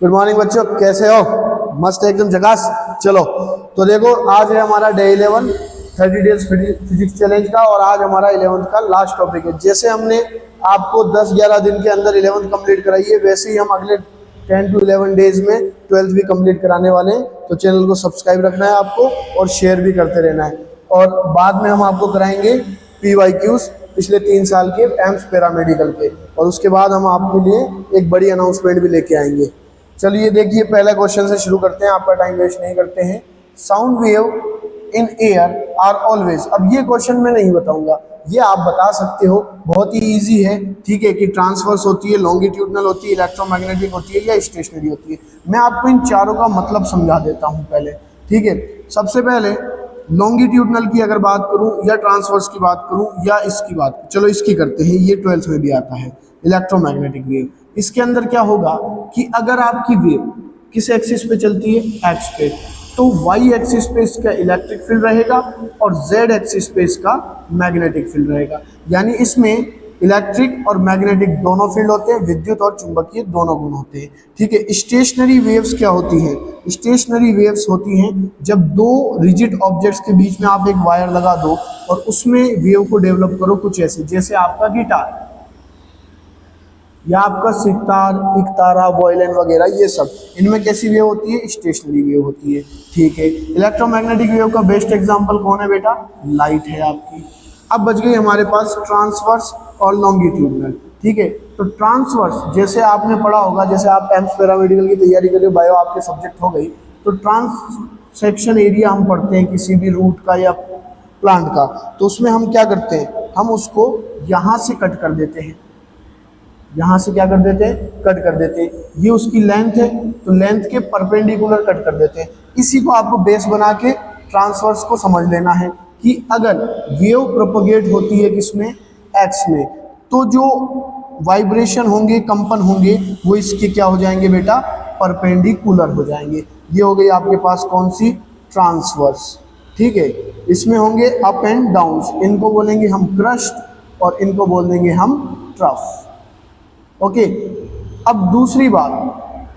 Good morning बच्चों, कैसे हो? मस्त एकदम झकास। चलो तो देखो, आज है हमारा डे 11 30 डेज फिजिक्स चैलेंज का, और आज हमारा 11th का लास्ट टॉपिक है। जैसे हमने आपको 10-11 दिन के अंदर 11th कंप्लीट कराई है, वैसे ही हम अगले 10 to 11 डेज में 12th भी कंप्लीट कराने वाले हैं। तो चैनल को सब्सक्राइब रखना है आपको, और शेयर भी करते रहना है। और बाद में हम आपको कराएंगे PYQs पिछले 3 साल के एम्स पैरामेडिकल के, और उसके बाद हम आपके लिए एक बड़ी अनाउंसमेंट भी लेके आएंगे। चलिए देखिए, पहला क्वेश्चन से शुरू करते हैं, आपका टाइम वेस्ट नहीं करते हैं। Sound wave in air are always. अब ये क्वेश्चन मैं नहीं बताऊंगा, ये आप बता सकते हो, बहुत ही इजी है। ठीक है, कि ट्रांसवर्स होती है, लॉन्गिट्यूडनल होती है, इलेक्ट्रोमैग्नेटिक होती है, या स्टेशनरी होती है। मैं आपको इन चारों का मतलब समझा देता हूँ पहले। ठीक है, सबसे पहले लॉन्गिट्यूडनल की अगर बात करूं, या ट्रांसवर्स की बात करूं, या इसकी बात, चलो इसकी करते हैं। ये 12th में भी आता है, इलेक्ट्रोमैग्नेटिक वेव। इसके अंदर क्या होगा कि अगर आपकी वेव किस एक्सिस पे चलती है, एक्स पे, तो वाई एक्सिस पे इसका इलेक्ट्रिक फील्ड रहेगा, और जेड एक्सिस पे इसका मैग्नेटिक फील्ड रहेगा। यानी इसमें इलेक्ट्रिक और मैग्नेटिक दोनों फील्ड होते हैं, विद्युत और चुंबकीय दोनों गुण होते हैं। ठीक है, स्टेशनरी वेव्स क्या होती हैं? स्टेशनरी वेव्स होती हैं जब दो रिजिड ऑब्जेक्ट्स के बीच में आप एक वायर लगा दो, और उसमें वेव को डेवलप करो कुछ ऐसे, जैसे आपका गिटार, या आपका सितार, इकतारा, वायलिन वगैरह, ये सब इनमें कैसी वेव होती है? स्टेशनरी वेव होती है। ठीक है, इलेक्ट्रोमैग्नेटिक वेव का बेस्ट एग्जांपल कौन है बेटा? लाइट है आपकी। अब बच गई हमारे पास ट्रांसवर्स और लॉन्गिट्यूडनल। ठीक है, तो ट्रांसवर्स जैसे आपने पढ़ा होगा, जैसे आप एम्स पैरामेडिकल की तैयारी कर रहे हो, बायो आपके सब्जेक्ट हो गई, तो ट्रांस सेक्शन एरिया हम पढ़ते हैं किसी भी रूट का या प्लांट का, तो उसमें हम क्या करते हैं? हम उसको यहाँ से कट कर देते हैं। यहाँ से क्या कर देते हैं? कट कर देते हैं। ये उसकी लेंथ है, तो लेंथ के परपेंडिकुलर कट कर देते हैं। इसी को आपको बेस बना के ट्रांसवर्स को समझ लेना है कि अगर वेव प्रोपगेट होती है किसमें, एक्स में, तो जो वाइब्रेशन होंगे, कंपन होंगे, वो इसके क्या हो जाएंगे बेटा? परपेंडिकुलर हो जाएंगे। ये हो गई आपके पास कौन सी? ट्रांसवर्स। ठीक है, इसमें होंगे अप एंड डाउन्स, इनको बोलेंगे हम क्रस्ट, और इनको बोल देंगे हम ट्रफ। ओके, अब दूसरी बात,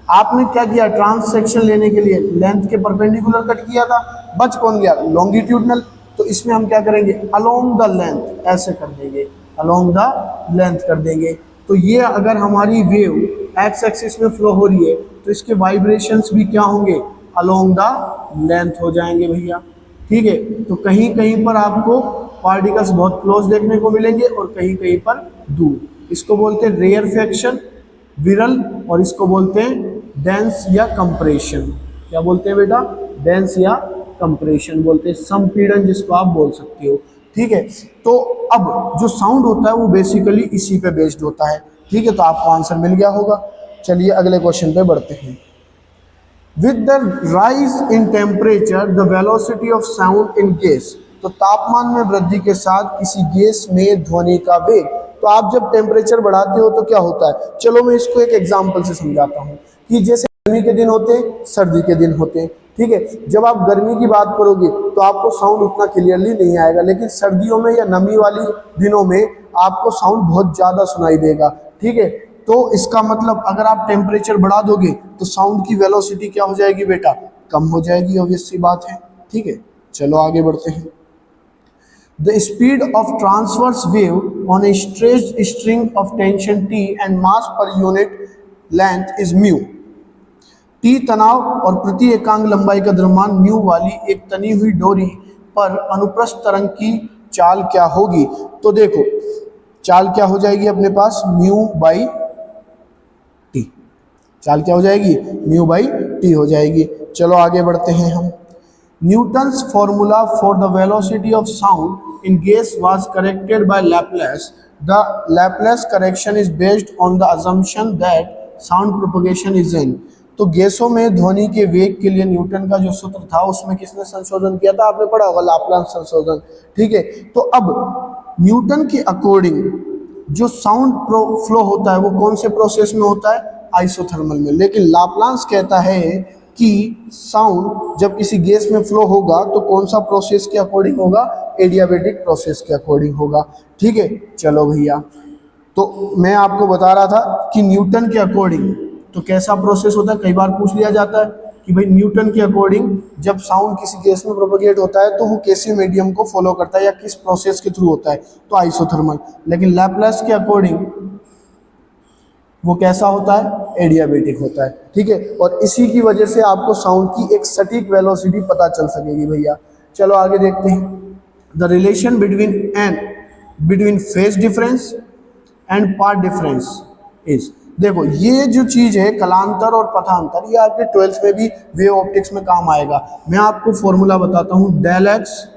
आपने क्या किया? ट्रांस सेक्शन लेने के लिए लेंथ के परपेंडिकुलर कट किया था, बच कौन गया? लॉन्गिट्यूडनल। तो इसमें हम क्या करेंगे? अलोंग द लेंथ ऐसे कर देंगे, अलोंग द लेंथ कर देंगे। तो ये अगर हमारी वेव एक्स एक्सिस में फ्लो हो रही है, तो इसके वाइब्रेशंस भी क्या होंगे? अलोंग द लेंथ हो जाएंगे भैया। ठीक है, तो कहीं कहीं पर आपको पार्टिकल्स बहुत क्लोज देखने को मिलेंगे, और कहीं कहीं पर दूर। इसको बोलते हैं रेयर फ्रैक्शन, विरल, और इसको बोलते हैं डेंस या कंप्रेशन। क्या बोलते हैं बेटा? डेंस या कंप्रेशन बोलते हैं, संपीड़न जिसको आप बोल सकते हो। ठीक है, तो अब जो साउंड होता है वो बेसिकली इसी पे बेस्ड होता है। ठीक है, तो आपको आंसर मिल गया होगा। चलिए अगले क्वेश्चन पे बढ़ते हैं। With the rise in temperature the velocity of sound in gas. तो तापमान में वृद्धि के साथ किसी गैस में ध्वनि का वेग। तो आप जब टेम्परेचर बढ़ाते हो तो क्या होता है? चलो मैं इसको एक एग्जांपल से समझाता हूँ, कि जैसे गर्मी के दिन होते हैं, सर्दी के दिन होते हैं। ठीक है, जब आप गर्मी की बात करोगे तो आपको साउंड उतना क्लियरली नहीं आएगा, लेकिन सर्दियों में या नमी वाली दिनों में आपको साउंड बहुत ज़्यादा सुनाई देगा। ठीक है, तो इसका मतलब अगर आप टेम्परेचर बढ़ा दोगे तो साउंड की वेलोसिटी क्या हो जाएगी बेटा? कम हो जाएगी, ऑब्वियस सी बात है। ठीक है, चलो आगे बढ़ते हैं। The speed of transverse wave on a stretched string of tension T and mass per unit length is mu. T तनाव और प्रति एकांक लंबाई का द्रव्यमान म्यू वाली एक तनी हुई डोरी पर अनुप्रस्थ तरंग की चाल क्या होगी? तो देखो, चाल क्या हो जाएगी अपने पास? Mu by T. चाल क्या हो जाएगी? म्यू बाई टी हो जाएगी। चलो आगे बढ़ते हैं हम। Newton's formula for the velocity of sound in gas was corrected by Laplace. The Laplace correction is based on the assumption that sound propagation is in. तो गैसों में ध्वनि के वेग के लिए न्यूटन का जो सूत्र था, उसमें किसने संशोधन किया था? आपने पढ़ा होगा, लाप्लास संशोधन। ठीक है, तो अब न्यूटन के अकॉर्डिंग जो साउंड फ्लो होता है वो कौन से प्रोसेस में होता है? आइसोथर्मल में। लेकिन लाप्लास कहता है कि साउंड जब किसी गैस में फ्लो होगा तो कौन सा प्रोसेस के अकॉर्डिंग होगा? एडियाबेटिक प्रोसेस के अकॉर्डिंग होगा। ठीक है, चलो भैया, तो मैं आपको बता रहा था कि न्यूटन के अकॉर्डिंग तो कैसा प्रोसेस होता है, कई बार पूछ लिया जाता है कि भाई न्यूटन के अकॉर्डिंग जब साउंड किसी गैस में प्रोपेगेट होता है तो वो कैसे मीडियम को फॉलो करता है या किस प्रोसेस के थ्रू होता है, तो आइसोथर्मल। लेकिन लैप्लास के अकॉर्डिंग वो कैसा होता है, एडियाबेटिक होता है, ठीक है। और इसी की वजह से आपको साउंड की एक सटीक वेलोसिटी पता चल सकेगी भैया। चलो आगे देखते हैं। The relation between phase difference and path difference is, देखो ये जो चीज है कलांतर और पथांतर, ये आपके 12th में भी वेव ऑप्टिक्स में काम आएगा। मैं आपको फॉर्मूला बताता हूं, डेल एक्स,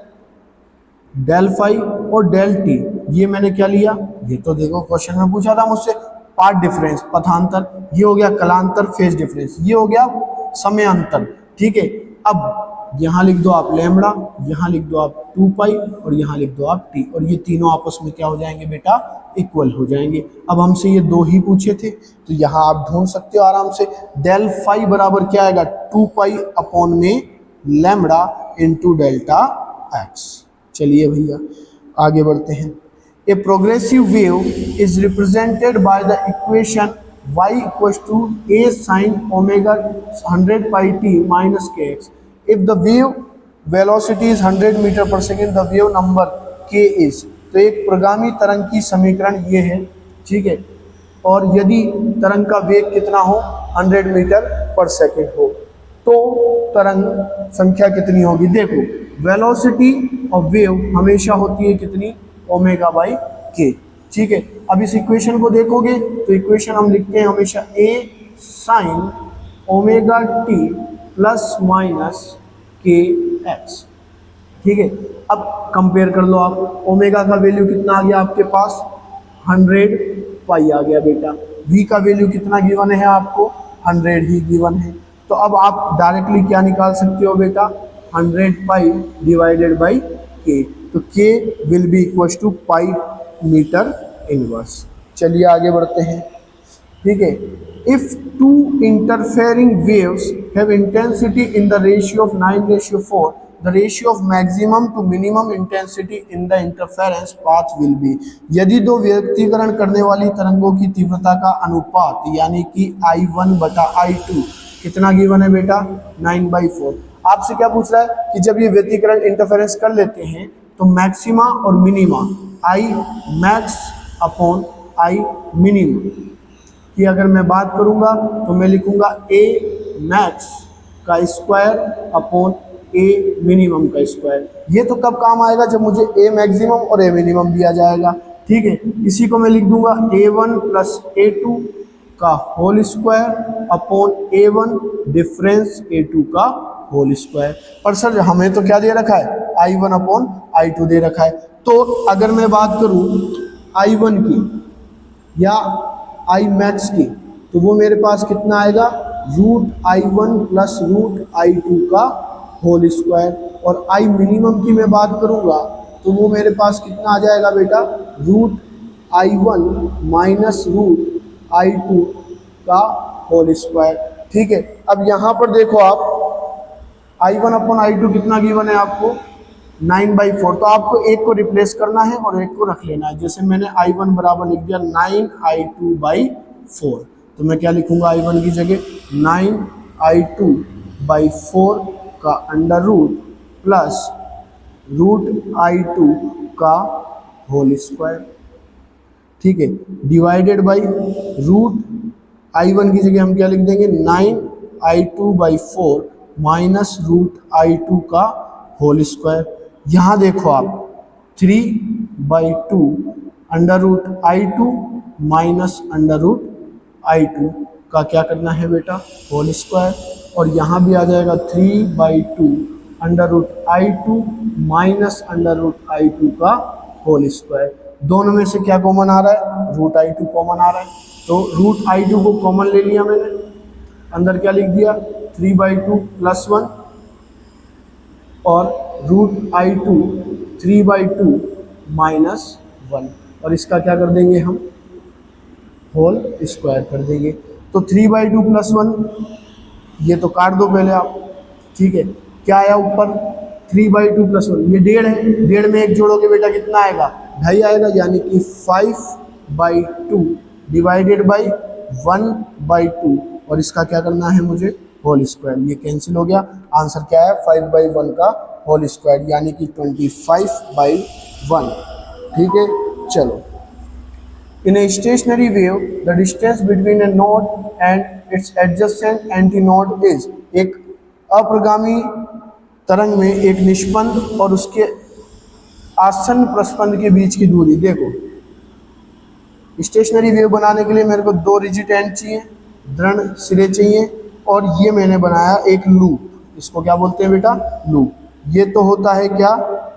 डेल फाई और डेल टी, ये मैंने क्या लिया, ये तो देखो क्वेश्चन में पूछा था मुझसे, पार्ट डिफरेंस पथांतर, ये हो गया कलांतर फेज डिफरेंस, ये हो गया समय अंतर, ठीक है। अब यहाँ लिख दो आप लैम्बडा, यहाँ लिख दो आप 2 पाई और यहाँ लिख दो आप टी, और ये तीनों आपस में क्या हो जाएंगे बेटा, इक्वल हो जाएंगे। अब हमसे ये दो ही पूछे थे तो यहाँ आप ढूंढ सकते हो आराम से, डेल फाई बराबर क्या आएगा, 2 पाई अपॉन में लैम्बडा इनटू डेल्टा एक्स। चलिए भैया आगे बढ़ते हैं। A progressive wave is represented by the equation y equals to a sin omega 100 pi t minus kx। If the wave velocity is 100 metre पर second, the wave number k is, तो एक प्रगामी तरंग की समीकरण ये है, ठीक है। और यदि तरंग का वेग कितना हो, 100 मीटर पर सेकेंड हो, तो तरंग संख्या कितनी होगी, देखो वेलोसिटी ऑफ वेव हमेशा होती है कितनी, ओमेगा बाई के, ठीक है। अब इस इक्वेशन को देखोगे तो इक्वेशन हम लिखते हैं हमेशा a sine omega T plus minus के एक्स, ठीक है। अब कंपेयर कर लो आप, ओमेगा का वैल्यू कितना आ गया आपके पास, 100 पाई आ गया बेटा, v का वैल्यू कितना गिवन है आपको, 100 ही गिवन है। तो अब आप डायरेक्टली क्या निकाल सकते हो बेटा, 100 पाई डिवाइडेड बाई के, तो k will be equal to pi metre inverse. चलिए आगे बढ़ते हैं, ठीक है। If two interfering waves have intensity in the ratio of 9:4, the ratio of maximum to minimum intensity in the interference path will be, यदि दो व्यक्तीकरण करने वाली तरंगों की तीव्रता का अनुपात यानी कि I1/I2 कितना गिवन है बेटा, 9/4। आपसे क्या पूछ रहा है कि जब ये व्यक्तीकरण इंटरफेरेंस कर लेते हैं तो मैक्सिमा और minima I max upon I minimum की अगर मैं बात करूंगा तो मैं लिखूंगा A मैक्स का स्क्वायर अपॉन A मिनिमम का स्क्वायर। ये तो कब काम आएगा, जब मुझे A मैक्सिमम और A मिनिमम दिया जाएगा, ठीक है। इसी को मैं लिख दूंगा A1 प्लस A2 का whole square upon A1 difference A2 का होल स्क्वायर। पर सर हमें तो क्या दे रखा है, I1 अपॉन I2 दे रखा है। तो अगर मैं बात करूं I1 की या I मैक्स की, तो वो मेरे पास कितना आएगा, √I1 प्लस √I2 का होल स्क्वायर। और I मिनिमम की मैं बात करूंगा तो वो मेरे पास कितना आ जाएगा बेटा, √I1 माइनस √I2 का होल स्क्वायर, ठीक है। अब यहाँ पर देखो आप, I1 अपॉन I2 कितना गिवन है आपको, 9/4। तो आपको एक को रिप्लेस करना है और एक को रख लेना है। जैसे मैंने I1 बराबर लिख दिया 9I2/4, तो मैं क्या लिखूंगा I1 की जगह, 9I2/4 का अंडर रूट प्लस √I2 का होल स्क्वायर, ठीक है, डिवाइडेड बाई I1 की जगह हम क्या लिख देंगे, 9I2/4 माइनस √I2 का होल स्क्वायर। यहाँ देखो आप 3/2 under √I2 minus under √I2 का क्या करना है बेटा, होल स्क्वायर। और यहाँ भी आ जाएगा 3/2 under √I2 minus under √I2 का होल स्क्वायर। दोनों में से क्या कॉमन आ रहा है, √I2 कॉमन आ रहा है, तो √I2 को कॉमन ले लिया मैंने, अंदर क्या लिख दिया, 3/2 प्लस 1 और √I2 3/2 माइनस 1, और इसका क्या कर देंगे हम, होल स्क्वायर कर देंगे। तो 3/2 प्लस 1 ये तो काट दो पहले आप, ठीक है। क्या आया ऊपर, 3/2 प्लस 1, ये 1.5 है, 1.5 में 1 जोड़ोगे बेटा कितना आएगा, 2.5 आएगा, यानी कि 5/2 डिवाइडेड बाई 1/2 और इसका क्या करना है मुझे, होल स्क्वायर। ये कैंसिल हो गया, आंसर क्या है 5/1 का होल स्क्वायर यानी कि 25/1। ठीक है, चलो। In a stationary wave, the distance between a node and its adjacent antinode is, एक अप्रगामी तरंग में एक निष्पंद और उसके आसन्न प्रस्पंद के बीच की दूरी। देखो, स्टेशनरी वेव बनाने के लिए मेरे को दो रिजिड एंड चाहिए, दृढ़ सिरे चाहिए, और ये मैंने बनाया एक लूप। इसको क्या बोलते हैं बेटा, लूप। ये तो होता है क्या,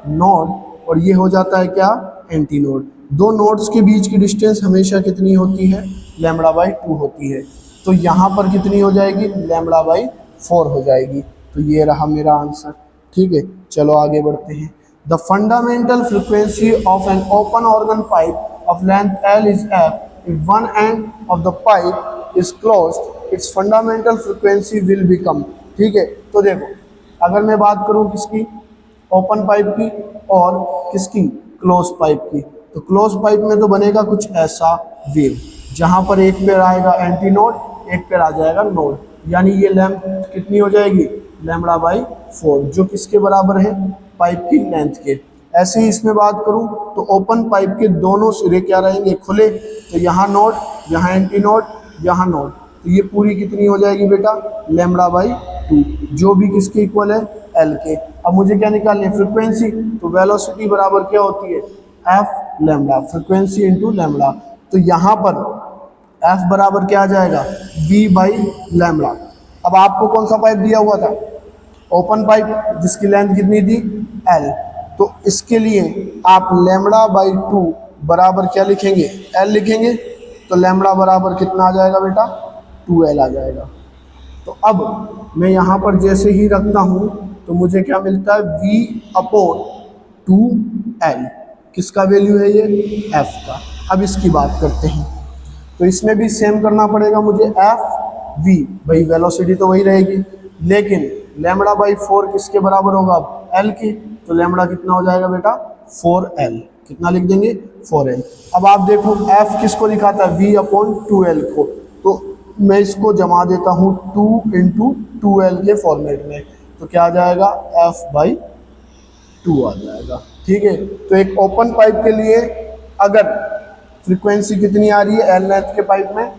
नोड, और ये हो जाता है क्या, एंटी नोड। दो नोड्स के बीच की डिस्टेंस हमेशा कितनी होती है, λ/2 होती है। तो यहाँ पर कितनी हो जाएगी, λ/4 हो जाएगी। तो ये रहा मेरा आंसर। ठीक है, चलो आगे बढ़ते हैं। The fundamental frequency of an open organ pipe of length L is F. If one end of the pipe is closed, its fundamental frequency will become। ठीक है, तो देखो, अगर मैं बात करूं किसकी, ओपन पाइप की और किसकी, क्लोज पाइप की, तो क्लोज पाइप में तो बनेगा कुछ ऐसा वेव जहां पर एक पेड़ आएगा एंटी नोड, एक पेड़ आ जाएगा नोड, यानी ये लेंथ कितनी हो जाएगी, λ/4, जो किसके बराबर है, पाइप की लेंथ के। ऐसे ही इसमें बात करूं तो ओपन पाइप के दोनों सिरे क्या रहेंगे, खुले, तो यहाँ नोड, यहाँ एंटी नोड, यहाँ नोड, तो ये पूरी कितनी हो जाएगी बेटा, λ/2, जो भी किसके इक्वल है, एल के। अब मुझे क्या निकालनी है, फ्रीक्वेंसी, तो वेलोसिटी बराबर क्या होती है, F lambda, frequency into lambda. तो यहाँ पर एफ बराबर क्या आ जाएगा, v/λ। अब आपको कौन सा पाइप दिया हुआ था, ओपन पाइप, जिसकी लेंथ कितनी थी, एल। तो इसके लिए आप λ/2 बराबर क्या लिखेंगे, L लिखेंगे, तो लैम्बडा बराबर कितना आ जाएगा बेटा, 2L आ जाएगा। तो अब मैं यहाँ पर जैसे ही रखता हूँ तो मुझे क्या मिलता है, v/2L। किसका वैल्यू है ये, F का। अब इसकी बात करते हैं, तो इसमें भी सेम करना पड़ेगा मुझे, F V, भाई वेलोसिटी तो वही रहेगी, लेकिन λ/4 किसके बराबर होगा, L की, तो लैम्बडा कितना हो जाएगा बेटा, 4L। कितना लिख देंगे, 4L। अब आप देखो F किसको दिखाता है, v/2L को, तो मैं इसको जमा देता हूँ 2 × 2L के फॉर्मेट में, तो क्या आ जाएगा, F/2 आ जाएगा। ठीक है, तो एक ओपन पाइप के लिए अगर फ्रीक्वेंसी कितनी आ रही है, L लेंथ के पाइप में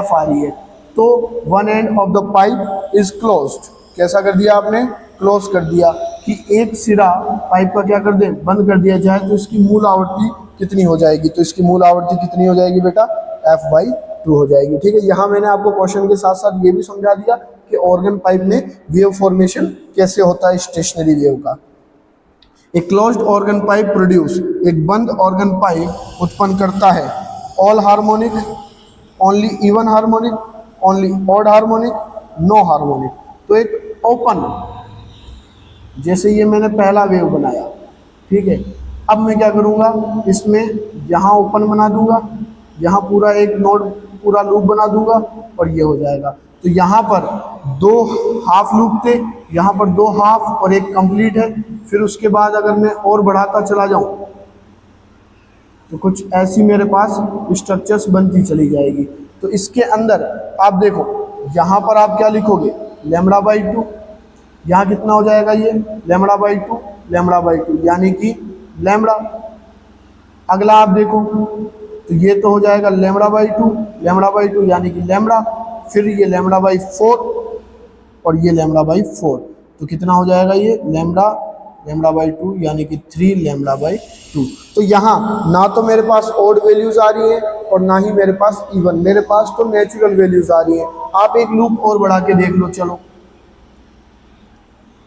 F आ रही है, तो one end of the pipe is closed. कैसा कर दिया आपने, क्लोज कर दिया, कि एक सिरा पाइप का क्या कर दे, बंद कर दिया जाए, तो इसकी मूल आवर्ती कितनी हो जाएगी, तो इसकी मूल आवर्ती कितनी हो जाएगी बेटा, F/2 हो जाएगी। ठीक है, यहाँ मैंने आपको क्वेश्चन के साथ साथ ये भी समझा दिया कि ऑर्गन पाइप में वेव फॉर्मेशन कैसे होता है स्टेशनरी वेव का। एक क्लोज्ड ऑर्गन पाइप प्रोड्यूस, एक बंद ऑर्गन पाइप उत्पन्न करता है all harmonic, only even harmonic, only odd harmonic, no harmonic. तो एक ओपन, जैसे ये मैंने पहला वेव बनाया, ठीक है, अब मैं क्या करूँगा, इसमें यहाँ ओपन बना दूंगा, यहाँ पूरा एक नोड पूरा लूप बना दूंगा, और ये हो जाएगा। तो यहाँ पर दो हाफ लूप थे, यहाँ पर दो हाफ और एक कंप्लीट है। फिर उसके बाद अगर मैं और बढ़ाता चला जाऊँ तो कुछ ऐसी मेरे पास स्ट्रक्चर्स बनती चली जाएगी। तो इसके अंदर आप देखो, यहाँ पर आप क्या लिखोगे, λ/2, यहाँ कितना हो जाएगा ये, λ/2, λ/2, यानी कि लैम्बडा। अगला आप देखो, तो ये तो हो जाएगा λ/2, यानी कि लैम्बडा, फिर ये λ/4 और ये λ/4, तो कितना हो जाएगा ये, λ/2 यानी कि 3λ/2। तो यहाँ ना तो मेरे पास ऑड वैल्यूज आ रही है और ना ही मेरे पास इवन, मेरे पास तो नेचुरल वैल्यूज आ रही है। आप एक लूप और बढ़ा के देख लो, चलो,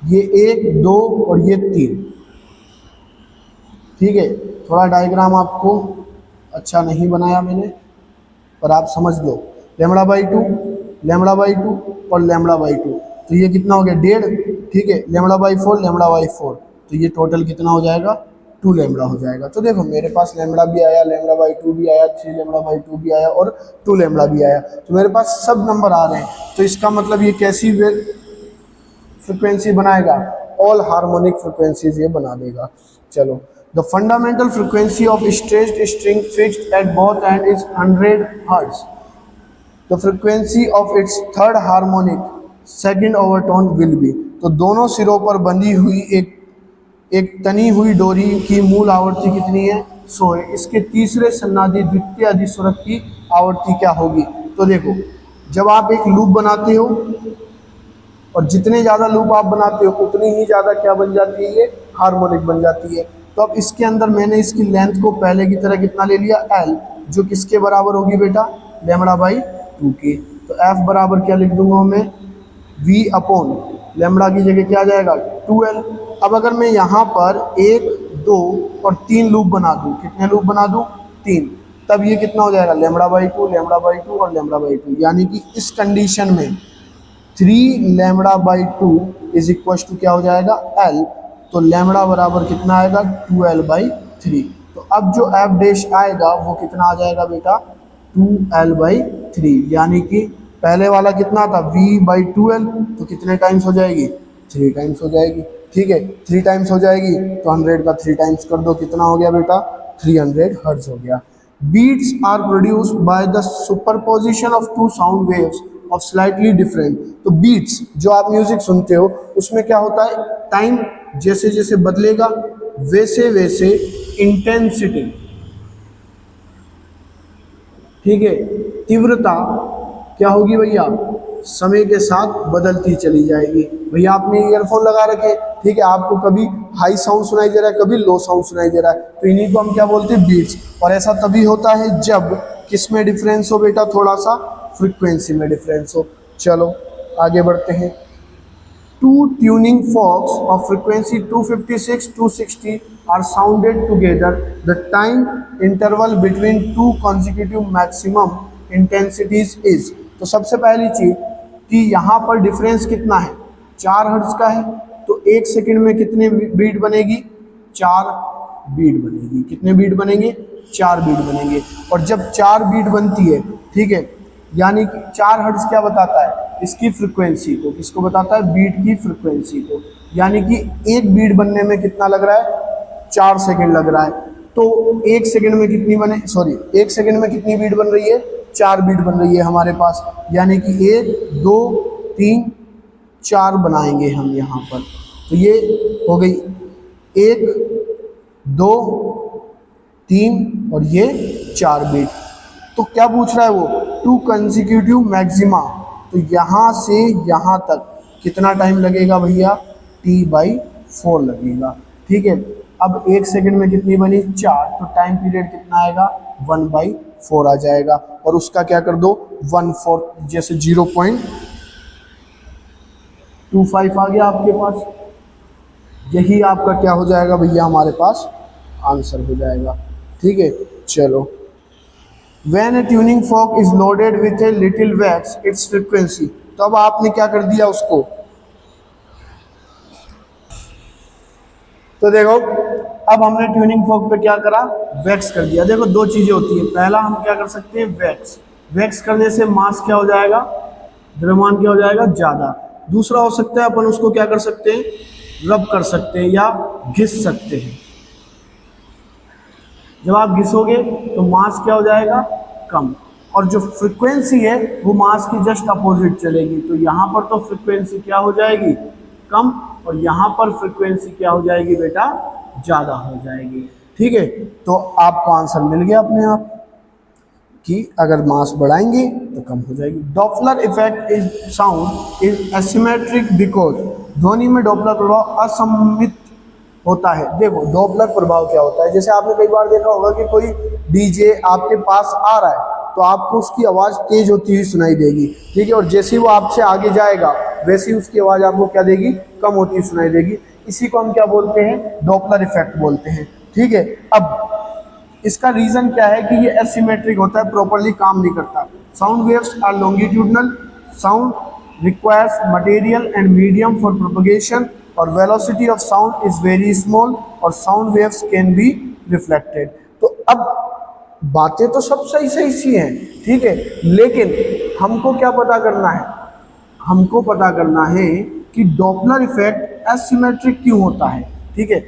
ये 1, 2 और ये 3। ठीक है, थोड़ा डायग्राम आपको अच्छा नहीं बनाया मैंने, पर आप समझ लो, λ/2, λ/2 और λ/2, तो ये कितना हो गया, 1.5। ठीक है, λ/4, λ/4, तो ये टोटल कितना हो जाएगा, 2λ हो जाएगा। तो देखो मेरे पास लैम्बडा भी आया, λ/2 भी आया, 3λ/2 भी आया और 2λ भी आया, तो मेरे पास सब नंबर आ रहे हैं। तो इसका मतलब ये कैसी फ्रिक्वेंसी बनाएगा, ऑल हार्मोनिक फ्रिक्वेंसीज ये बना देगा। चलो, the fundamental frequency of stretched string fixed at both and is 100 hertz. The frequency of its third harmonic second overtone will be. तो दोनों सिरों पर बंधी हुई एक तनी हुई डोरी की मूल आवृत्ति कितनी है? 100 है। इसके तीसरे सन्नादी द्वितीय अधिस्वरक की आवृत्ति क्या होगी? तो देखो, जब आप एक लूप बनाते हो और जितने ज़्यादा लूप आप बनाते हो उतनी ही ज़्यादा क्या बन जाती है? ये हार्मोनिक बन जाती है। तो अब इसके अंदर मैंने इसकी लेंथ को पहले की तरह कितना ले लिया? L, जो किसके बराबर होगी बेटा? लैम्बडा बाई 2 के। तो F बराबर क्या लिख दूंगा मैं? V अपॉन लैम्बडा की जगह क्या आ जाएगा? 2L। अब अगर मैं यहाँ पर 1, 2 और 3 लूप बना दूँ, कितने लूप बना दूँ? 3, तब ये कितना हो जाएगा? लैम्बडा बाई 2, लैम्बडा बाई 2 और लैम्बडा बाई 2। यानी कि इस कंडीशन में 3 lambda by 2 is equal to क्या हो जाएगा? L। तो लैम्बडा बराबर कितना आएगा? 2L by 3। तो अब जो F डैश आएगा वो कितना आ जाएगा बेटा? 2L by 3। यानी कि पहले वाला कितना था? V by 2L। तो कितने टाइम्स हो जाएगी? 3 टाइम्स हो जाएगी। ठीक है, 3 टाइम्स हो जाएगी तो 100 का 3 टाइम्स कर दो, कितना हो गया बेटा? 300 हर्ट्ज हो गया। Beats are produced by the superposition of two sound waves of slightly different. तो बीट्स, जो आप म्यूजिक सुनते हो उसमें क्या होता है? टाइम जैसे जैसे बदलेगा वैसे वैसे इंटेंसिटी, ठीक है, तीव्रता क्या होगी भैया? समय के साथ बदलती चली जाएगी। भैया आपने ईयरफोन लगा रखे, ठीक है, आपको कभी हाई साउंड सुनाई दे रहा है, कभी लो साउंड सुनाई दे रहा है, तो इन्हीं को हम क्या बोलते हैं? बीट्स। और ऐसा तभी होता है जब किस में डिफरेंस हो बेटा? थोड़ा सा फ्रीक्वेंसी में डिफरेंस हो। चलो आगे बढ़ते हैं। Two tuning forks of frequency 256, 260 are sounded together. The time interval between two consecutive maximum intensities is। तो सबसे पहली चीज कि यहाँ पर डिफरेंस कितना है? 4 हर्ट्ज का है। तो 1 सेकंड में कितने बीट बनेगी? 4 बीट बनेगी। कितने बीट बनेंगे? 4 बीट बनेंगे। और जब 4 बीट बनती है, ठीक है, यानी कि 4 हर्ट्ज क्या बताता है? इसकी फ्रिक्वेंसी को। किसको बताता है? बीट की फ्रिक्वेंसी को। यानी कि एक बीट बनने में कितना लग रहा है? 4 सेकंड लग रहा है। तो 1 सेकंड में कितनी बने, सॉरी 1 सेकंड में कितनी बीट बन रही है? 4 बीट बन रही है हमारे पास। यानी कि 1, 2, 3, 4 बनाएंगे हम यहाँ पर। तो ये हो गई 1, 2, 3 और ये 4 बीट। तो क्या पूछ रहा है वो? 2 कंसेक्यूटिव मैक्सिमा। तो यहाँ से यहाँ तक कितना टाइम लगेगा भैया? T/4 लगेगा। ठीक है, अब 1 सेकंड में कितनी बनी? 4। तो टाइम पीरियड कितना आएगा? 1/4 आ जाएगा। और उसका क्या कर दो? 1/4, जैसे 0.25 आ गया आपके पास। यही आपका क्या हो जाएगा भैया? हमारे पास आंसर हो जाएगा। ठीक है, चलो। When a tuning fork is loaded with a little wax, its frequency। तो अब आपने क्या कर दिया उसको? तो देखो, अब हमने ट्यूनिंग फॉर्क पे क्या करा? वैक्स कर दिया। देखो, 2 चीजें होती है। पहला हम क्या कर सकते हैं? वैक्स। वैक्स करने से मास क्या हो जाएगा? द्रव्यमान क्या हो जाएगा? ज्यादा। दूसरा हो सकता है अपन उसको क्या कर सकते हैं? रब कर सकते हैं या घिस सकते हैं। जब आप घिसोगे तो मास क्या हो जाएगा? कम। और जो फ्रीक्वेंसी है वो मास की जस्ट अपोजिट चलेगी। तो यहाँ पर तो फ्रीक्वेंसी क्या हो जाएगी? कम। और यहाँ पर फ्रीक्वेंसी क्या हो जाएगी बेटा? ज़्यादा हो जाएगी। ठीक है, तो आपको आंसर मिल गया अपने आप कि अगर मास बढ़ाएंगे तो कम हो जाएगी। Doppler effect is sound is asymmetric because ध्वनि में डॉपलर प्रभाव असममित होता है। देखो, डॉपलर प्रभाव क्या होता है? जैसे आपने कई बार देखा होगा कि कोई डीजे आपके पास आ रहा है तो आपको उसकी आवाज़ तेज होती हुई सुनाई देगी। ठीक है, और जैसे ही वो आपसे आगे जाएगा वैसे ही उसकी आवाज़ आपको क्या देगी? कम होती हुई सुनाई देगी। इसी को हम क्या बोलते हैं? डॉपलर इफेक्ट बोलते हैं। ठीक है, अब इसका रीज़न क्या है कि ये एसिमेट्रिक होता है, प्रॉपरली काम नहीं करता। Sound waves are longitudinal. Sound requires material and medium for propagation और velocity of sound is very small और sound waves can be reflected. तो अब बातें तो सब सही सही सी हैं, ठीक है, लेकिन हमको क्या पता करना है? हमको पता करना है कि डॉपलर इफेक्ट एसिमेट्रिक क्यों होता है। ठीक है,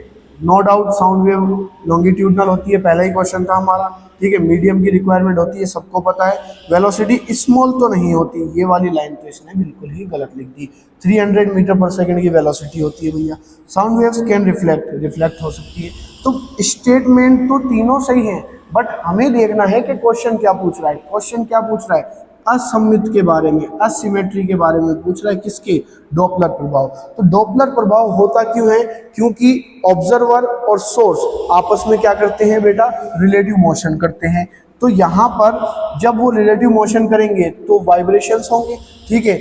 no doubt sound wave longitudinal होती है, पहला ही क्वेश्चन था हमारा, ठीक है। मीडियम की रिक्वायरमेंट होती है, सबको पता है। वेलोसिटी स्मॉल तो नहीं होती, ये वाली लाइन तो इसने बिल्कुल ही गलत लिख दी। 300 मीटर पर सेकंड की वेलोसिटी होती है भैया। साउंड वेव्स कैन रिफ्लेक्ट हो सकती है। तो स्टेटमेंट तो तीनों सही हैं, बट हमें देखना है कि क्वेश्चन क्या पूछ रहा है। क्वेश्चन क्या पूछ रहा है? असममित के बारे में, असिमेट्री के बारे में पूछ रहा है। किसके? डॉपलर प्रभाव। तो डॉपलर प्रभाव होता क्यों है? क्योंकि ऑब्जर्वर और सोर्स आपस में क्या करते हैं बेटा? रिलेटिव मोशन करते हैं। तो यहाँ पर जब वो रिलेटिव मोशन करेंगे तो वाइब्रेशंस होंगे, ठीक है।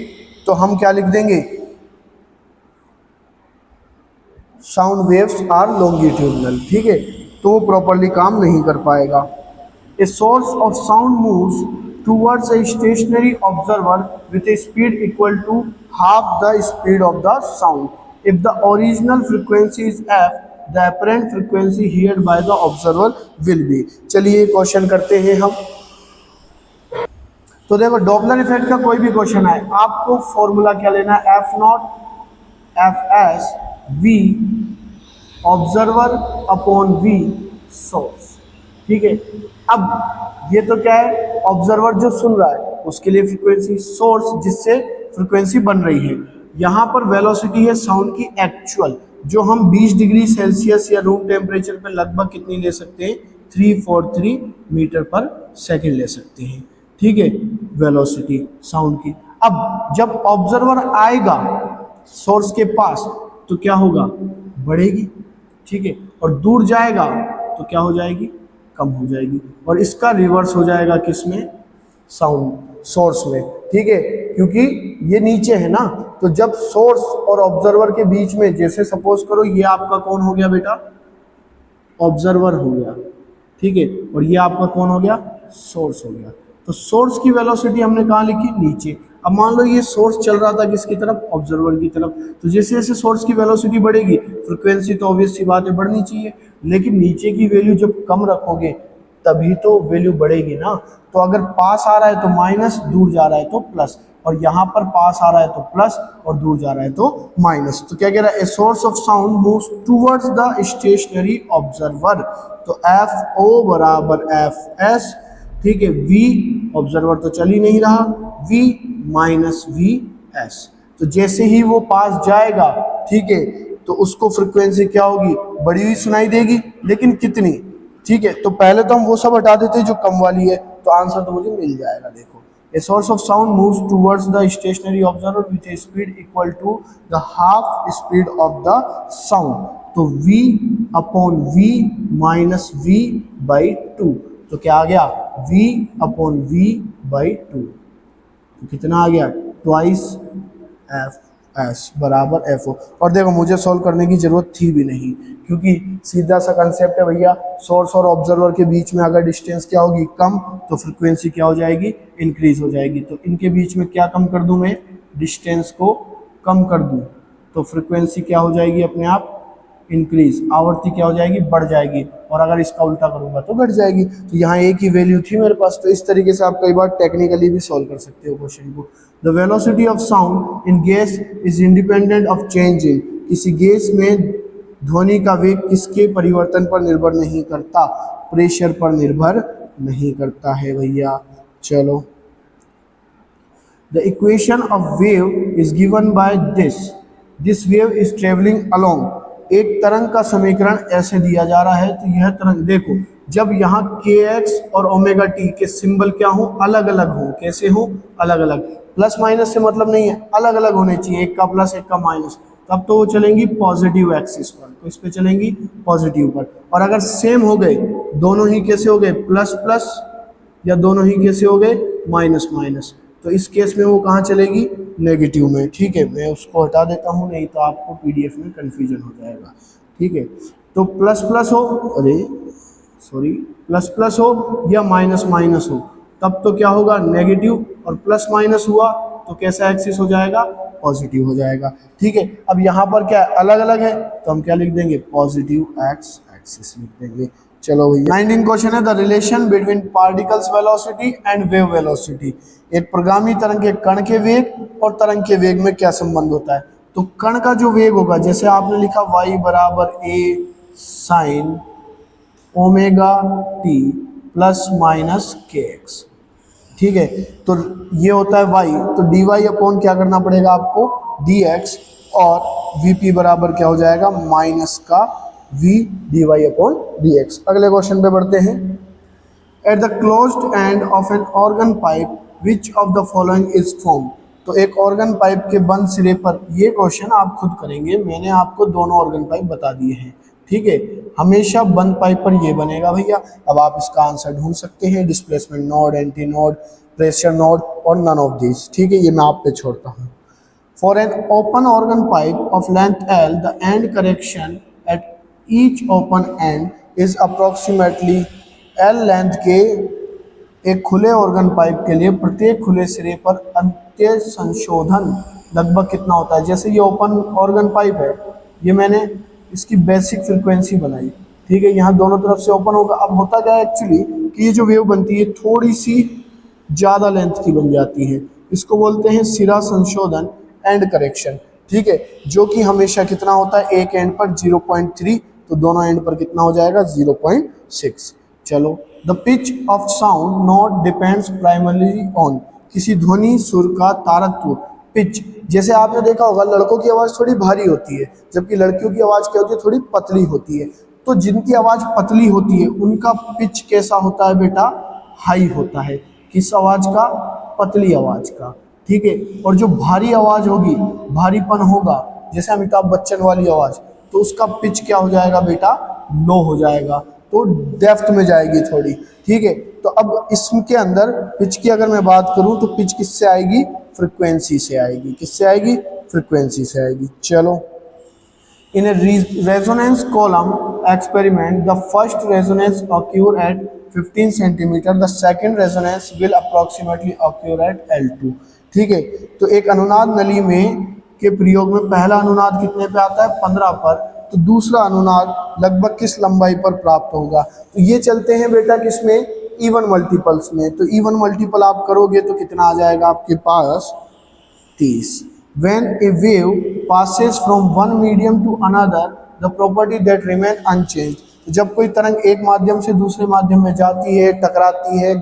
तो हम क्या लिख देंगे? साउंड वेव्स आर लॉन्गिट्यूडनल, ठीक है। तो वो प्रॉपरली काम नहीं कर पाएगा। A source of sound moves towards a stationary observer with a speed equal to half the speed of the sound. If the original frequency is f, the apparent frequency heard by the observer will be. चलिए question करते हैं हम। तो देखो Doppler effect का कोई भी question आए, आपको फॉर्मूला क्या लेना है? F naught F S V observer upon V source, ठीक है। अब ये तो क्या है? ऑब्जर्वर जो सुन रहा है उसके लिए फ्रीक्वेंसी, सोर्स जिससे फ्रीक्वेंसी बन रही है। यहाँ पर वेलोसिटी है साउंड की एक्चुअल, जो हम 20 डिग्री सेल्सियस या रूम टेम्परेचर पे लगभग कितनी ले सकते हैं? 343 मीटर पर सेकेंड ले सकते हैं, ठीक है, वेलोसिटी साउंड की। अब जब ऑब्जर्वर आएगा सोर्स के पास तो क्या होगा? बढ़ेगी, ठीक है। और दूर जाएगा तो क्या हो जाएगी? कम हो जाएगी। और इसका रिवर्स हो जाएगा किसमें? साउंड सोर्स में, ठीक है। क्योंकि ये नीचे है ना, तो जब सोर्स और ऑब्जर्वर के बीच में, जैसे सपोज करो ये आपका कौन हो गया बेटा? ऑब्जर्वर हो गया, ठीक है। और ये आपका कौन हो गया? सोर्स हो गया। तो सोर्स की वेलोसिटी हमने कहाँ लिखी? नीचे। अब मान लो ये सोर्स चल रहा था किसकी तरफ? ऑब्जर्वर की तरफ। तो जैसे जैसे सोर्स की वेलोसिटी बढ़ेगी, फ्रिक्वेंसी तो ऑब्वियस सी बात है बढ़नी चाहिए, लेकिन नीचे की वैल्यू जब कम रखोगे तभी तो वैल्यू बढ़ेगी ना। तो अगर पास आ रहा है तो माइनस, दूर जा रहा है तो प्लस, और यहाँ पर पास आ रहा है तो प्लस और दूर जा रहा है तो माइनस। तो क्या कह रहा है? ए source of sound moves towards the stationary observer. तो एफ ओ बराबर एफ एस, ठीक है। वी ऑब्जर्वर तो चल ही नहीं रहा, वी माइनस वी एस। तो जैसे ही वो पास जाएगा, ठीक है, तो उसको फ्रिक्वेंसी क्या होगी? बड़ी हुई सुनाई देगी, लेकिन कितनी? ठीक है। तो पहले तो हम वो सब हटा देते जो कम वाली है, तो आंसर तो मुझे मिल जाएगा। देखो, a source of sound moves towards the stationary observer with a speed equal to the half speed of the sound. तो v upon v minus v by 2। तो क्या आ गया? v upon v by 2। तो कितना आ गया? ट्वाइस एफ एस बराबर एफ ओ। और देखो मुझे सॉल्व करने की जरूरत थी भी नहीं, क्योंकि सीधा सा कंसेप्ट है भैया। सोर्स और ऑब्जर्वर के बीच में अगर डिस्टेंस क्या होगी? कम, तो फ्रिक्वेंसी क्या हो जाएगी? इंक्रीज हो जाएगी। तो इनके बीच में क्या कम कर दूं मैं? डिस्टेंस को कम कर दूं, तो फ्रिक्वेंसी क्या हो जाएगी? अपने आप इंक्रीज, आवृत्ति क्या हो जाएगी? बढ़ जाएगी। और अगर इसका उल्टा करूंगा तो घट जाएगी। तो यहाँ एक ही वैल्यू थी मेरे पास। तो इस तरीके से आप कई बार टेक्निकली भी सॉल्व कर सकते हो क्वेश्चन को। The velocity of sound in gas is independent of change in. किसी गैस में ध्वनि का वेग किसके परिवर्तन पर निर्भर नहीं करता? प्रेशर पर निर्भर नहीं करता है भैया। चलो, the equation of wave is given by this wave is travelling along. एक तरंग का समीकरण ऐसे दिया जा रहा है। तो यह तरंग देखो, जब यहाँ kx और ओमेगा टी के सिंबल क्या हो? अलग अलग हो। कैसे हो? अलग अलग। प्लस माइनस से मतलब नहीं है, अलग अलग होने चाहिए, एक का प्लस एक का माइनस। तब तो वो चलेंगी पॉजिटिव एक्सिस पर, तो इस पे चलेंगी पॉजिटिव पर। और अगर सेम हो गए, दोनों ही कैसे हो गए? प्लस प्लस, या दोनों ही कैसे हो गए? माइनस माइनस, तो इस केस में वो कहाँ चलेगी? नेगेटिव में। ठीक है, मैं उसको हटा देता हूँ, नहीं तो आपको पीडीएफ में कन्फ्यूजन हो जाएगा। ठीक है, तो प्लस प्लस हो, अरे सॉरी, प्लस प्लस हो या माइनस माइनस हो, तब तो क्या होगा? नेगेटिव। और प्लस माइनस हुआ तो कैसा एक्सिस हो जाएगा? पॉजिटिव हो जाएगा। ठीक है, अब यहाँ पर क्या अलग अलग है, तो हम क्या लिख देंगे? पॉजिटिव एक्स एक्सिस लिख देंगे। चलो भैया, 19 क्वेश्चन है, the relation between particles velocity and wave velocity. एक प्रगामी तरंग के कण के वेग और तरंग के वेग में क्या संबंध होता है? तो कण का जो वेग होगा, जैसे आपने लिखा y बराबर a sine omega T plus minus के एक्स। ठीक है, तो ये होता है y, तो डी वाई अपॉन क्या करना पड़ेगा आपको, डी एक्स, और वी पी बराबर क्या हो जाएगा, माइनस का v D Y upon D X. अगले क्वेश्चन पे बढ़ते हैं। At the closed end of an organ pipe which of the following is form. तो एक ऑर्गन पाइप के बंद सिरे पर, ये क्वेश्चन आप खुद करेंगे, मैंने आपको दोनों ऑर्गन पाइप बता दिए हैं। ठीक है, हमेशा बंद पाइप पर ये बनेगा भैया। अब आप इसका आंसर ढूंढ सकते हैं, displacement node, anti node, pressure node और नन ऑफ दिस। ठीक है, ये मैं आप पे छोड़ता हूँ। For an open organ pipe of length L, the end correction at each open and is approximately L length के एक खुले ऑर्गन पाइप के लिए प्रत्येक खुले सिरे पर अंत्य संशोधन लगभग कितना होता है। जैसे ये ओपन ऑर्गन पाइप है, ये मैंने इसकी बेसिक फ्रीक्वेंसी बनाई। ठीक है, यहाँ दोनों तरफ से ओपन होगा। अब होता क्या है एक्चुअली कि ये जो वेव बनती है थोड़ी सी ज़्यादा लेंथ की बन जाती है, इसको बोलते हैं सिरा संशोधन, एंड करेक्शन। ठीक है, जो कि हमेशा कितना होता है, एक एंड पर 0.3, तो दोनों एंड पर कितना हो जाएगा, 0.6। चलो, the pitch of sound not depends primarily on, किसी ध्वनि सुर का तारत्व, पिच। जैसे आपने देखा होगा लड़कों की आवाज़ थोड़ी भारी होती है, जबकि लड़कियों की आवाज़ क्या होती है, थोड़ी पतली होती है। तो जिनकी आवाज़ पतली होती है उनका पिच कैसा होता है बेटा, हाई होता है। किस आवाज़ का, पतली आवाज़ का। ठीक है, और जो भारी आवाज़ होगी, भारीपन होगा, जैसे अमिताभ बच्चन वाली आवाज़, तो उसका पिच क्या हो जाएगा बेटा, लो हो जाएगा, तो डेप्थ में जाएगी थोड़ी। ठीक है, तो अब इसके अंदर पिच की अगर मैं बात करूं तो पिच किससे आएगी, फ्रिक्वेंसी से आएगी। किससे आएगी, फ्रिक्वेंसी से आएगी। चलो, in a resonance column experiment the first resonance occur at 15 centimetre, the second resonance will approximately occur at L2। ठीक है, तो एक अनुनाद नली में के प्रयोग में पहला अनुनाद कितने पे आता है, 15 पर, तो दूसरा अनुनाद लगभग किस लंबाई पर प्राप्त होगा। तो ये चलते हैं बेटा किसमें, इवन मल्टीपल्स में। तो इवन मल्टीपल आप करोगे तो कितना आ जाएगा आपके पास, 30। When a wave passes from one medium to another, the property that remain unchanged। तो जब कोई तरंग एक माध्यम से दूसरे माध्यम में जाती है, टकराती है,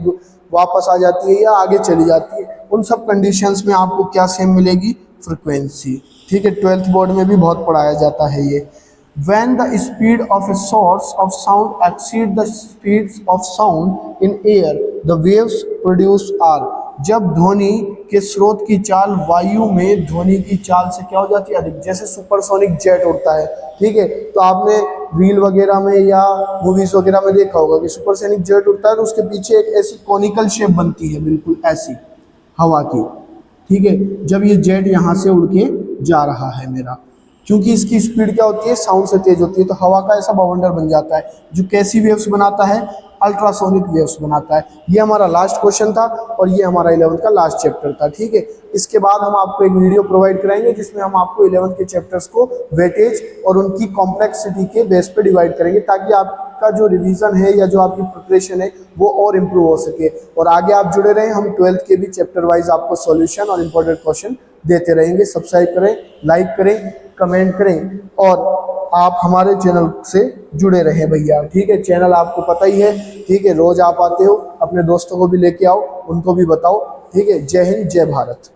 वापस आ जाती है या आगे चली जाती है, उन सब कंडीशंस में आपको क्या सेम मिलेगी, फ्रिक्वेंसी। ठीक है, 12th बोर्ड में भी बहुत पढ़ाया जाता है ये। When the speed of a source of sound exceeds the speeds of sound in air, the waves produced are। जब ध्वनि के स्रोत की चाल वायु में ध्वनि की चाल से क्या हो जाती है, अधिक। जैसे सुपरसोनिक जेट उड़ता है, ठीक है, तो आपने रील वगैरह में या मूवीज वगैरह में देखा होगा कि सुपरसोनिक जेट उड़ता है तो उसके पीछे एक ऐसी कॉनिकल शेप बनती है, बिल्कुल ऐसी हवा की। ठीक है, जब ये जेट यहाँ से उड़ के जा रहा है मेरा, क्योंकि इसकी स्पीड क्या होती है, साउंड से तेज होती है, तो हवा का ऐसा बाउंडर बन जाता है जो कैसी वेव्स बनाता है, अल्ट्रासोनिक वेव्स बनाता है। ये हमारा लास्ट क्वेश्चन था और ये हमारा 11th का लास्ट चैप्टर था। ठीक है, इसके बाद हम आपको एक वीडियो प्रोवाइड कराएंगे जिसमें हम आपको 11th के चैप्टर्स को वेटेज और उनकी कॉम्प्लेक्सिटी के बेस पे डिवाइड करेंगे, ताकि आपका जो रिवीजन है या जो आपकी प्रिपरेशन है वो और इम्प्रूव हो सके। और आगे आप जुड़े रहें, हम 12th के भी चैप्टर वाइज आपको सॉल्यूशन और इंपॉर्टेंट क्वेश्चन देते रहेंगे। सब्सक्राइब करें, लाइक करें, कमेंट करें और आप हमारे चैनल से जुड़े रहें भैया। ठीक है, चैनल आपको पता ही है। ठीक है, रोज आप आते हो, अपने दोस्तों को भी लेके आओ, उनको भी बताओ। ठीक है, जय हिंद, जय भारत।